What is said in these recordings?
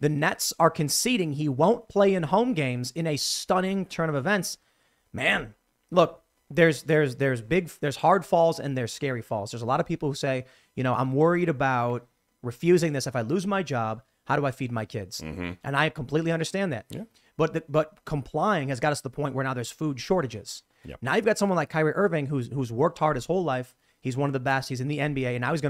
The Nets are conceding he won't play in home games in a stunning turn of events. Man, look, there's hard falls and there's scary falls. There's a lot of people who say, I'm worried about refusing this. If I lose my job, how do I feed my kids? And I completely understand that. Yeah. But complying has got us to the point where now there's food shortages. Yep. Now you've got someone like Kyrie Irving who's worked hard his whole life. He's one of the best. He's in the NBA, and now he's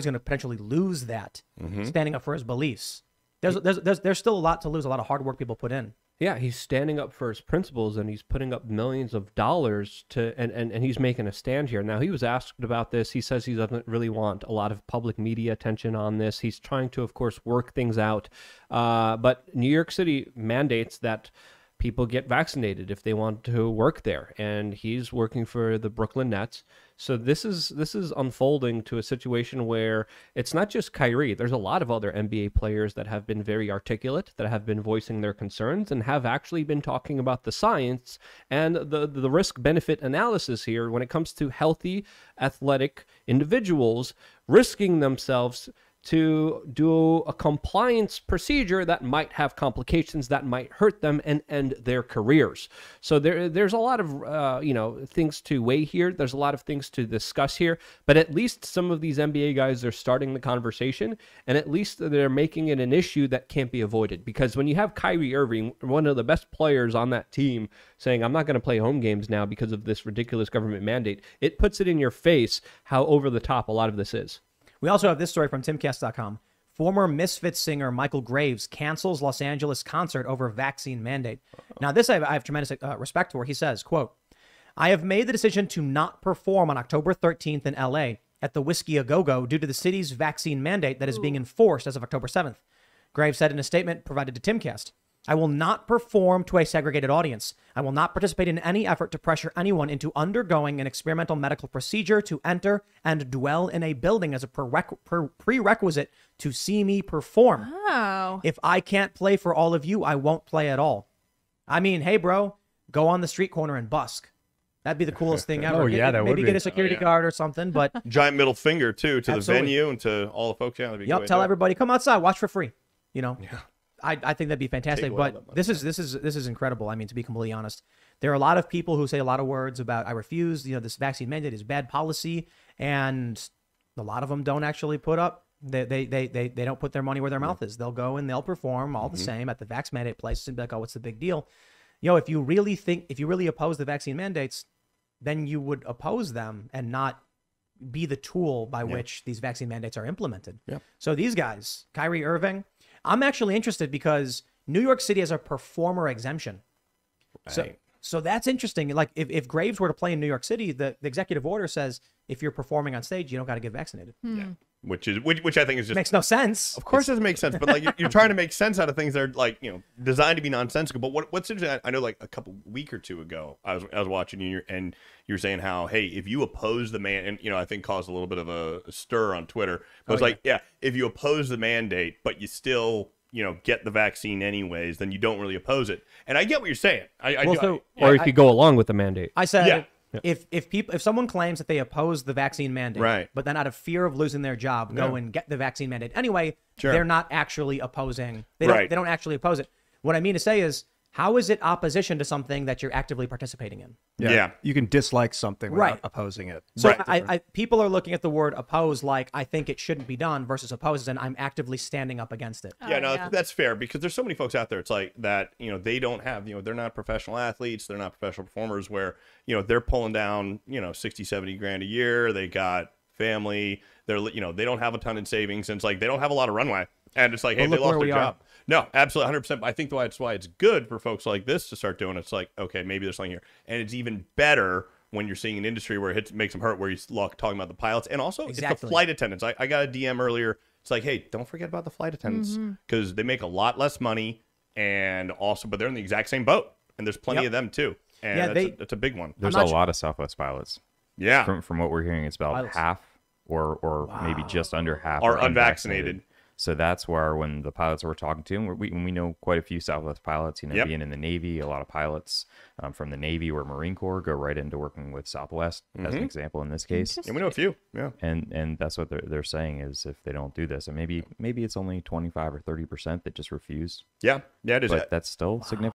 gonna potentially lose that, standing up for his beliefs. There's still a lot to lose. A lot of hard work people put in. Yeah, he's standing up for his principles, and he's putting up millions of dollars and he's making a stand here. Now, he was asked about this. He says he doesn't really want a lot of public media attention on this. He's trying to, of course, work things out. But New York City mandates that people get vaccinated if they want to work there, and he's working for the Brooklyn Nets. So this is unfolding to a situation where it's not just Kyrie. There's a lot of other NBA players that have been very articulate, that have been voicing their concerns, and have actually been talking about the science and the risk-benefit analysis here when it comes to healthy, athletic individuals risking themselves to do a compliance procedure that might have complications, that might hurt them and end their careers. So there's a lot of things to weigh here. There's a lot of things to discuss here. But at least some of these NBA guys are starting the conversation, and at least they're making it an issue that can't be avoided. Because when you have Kyrie Irving, one of the best players on that team, saying, I'm not going to play home games now because of this ridiculous government mandate, it puts it in your face how over the top a lot of this is. We also have this story from Timcast.com. Former Misfits singer Michael Graves cancels Los Angeles concert over vaccine mandate. Now, this I have tremendous respect for. He says, quote, I have made the decision to not perform on October 13th in L.A. at the Whiskey A Go-Go due to the city's vaccine mandate that is being enforced as of October 7th. Graves said in a statement provided to Timcast, I will not perform to a segregated audience. I will not participate in any effort to pressure anyone into undergoing an experimental medical procedure to enter and dwell in a building as a prerequisite to see me perform. Oh. If I can't play for all of you, I won't play at all. I mean, hey, bro, go on the street corner and busk. That'd be the coolest thing ever. Oh, yeah, that would maybe be. get a security guard or something, but Giant middle finger, too, to Absolutely. the venue and to all the folks. Yeah, that'd be a good way to tell do it. everybody, come outside, watch for free. Yeah. I think that'd be fantastic, Take away all but that this is incredible. I mean, to be completely honest, there are a lot of people who say a lot of words about I refuse. This vaccine mandate is bad policy, and a lot of them don't actually put up. They don't put their money where their mouth is. They'll go and they'll perform all the same at the vax mandate places and be like, oh, what's the big deal? If you really oppose the vaccine mandates, then you would oppose them and not be the tool by which these vaccine mandates are implemented. Yeah. So these guys, Kyrie Irving, I'm actually interested because New York City has a performer exemption. Right. So that's interesting. Like if Graves were to play in New York City, the executive order says if you're performing on stage, you don't got to get vaccinated. Yeah. Which I think is just Makes no sense. Of course, it doesn't make sense, but like you're trying to make sense out of things that are like designed to be nonsensical. But what's interesting, I know like a week or two ago, I was watching you and you were saying how if you oppose the and I think caused a little bit of a stir on Twitter. But if you oppose the mandate, but you still get the vaccine anyways, then you don't really oppose it. And I get what you're saying. Or if you go along with the mandate. I said. If someone claims that they oppose the vaccine mandate, right, but then out of fear of losing their job, go and get the vaccine mandate anyway, they're not actually opposing. They don't actually oppose it. What I mean to say is, how is it opposition to something that you're actively participating in? Yeah. You can dislike something without opposing it. So people are looking at the word oppose like I think it shouldn't be done versus oppose and I'm actively standing up against it. That's fair because there's so many folks out there. It's like that, they don't have, they're not professional athletes. They're not professional performers where, they're pulling down, 60, 70 grand a year. They got family. They're, they don't have a ton in savings. And it's like, they don't have a lot of runway. And it's like, hey, they lost their job. No, absolutely, 100%. I think that's why it's good for folks like this to start doing it. It's like, okay, maybe there's something here. And it's even better when you're seeing an industry where it makes them hurt, where you're talking about the pilots. And also, it's the flight attendants. I got a DM earlier. It's like, hey, don't forget about the flight attendants because they make a lot less money. And also, but they're in the exact same boat. And there's plenty of them, too. And that's a big one. There's a lot of Southwest pilots. Yeah. From what we're hearing, it's about half or maybe just under half are unvaccinated. So that's where when the pilots we're talking to, and we know quite a few Southwest pilots, Yep. being in the Navy, a lot of pilots from the Navy or Marine Corps go right into working with Southwest as an example in this case. And we know a few. Yeah. And that's what they're saying is if they don't do this, and maybe it's only 25 or 30% that just refuse, Yeah. Yeah, it is. but that's still significant.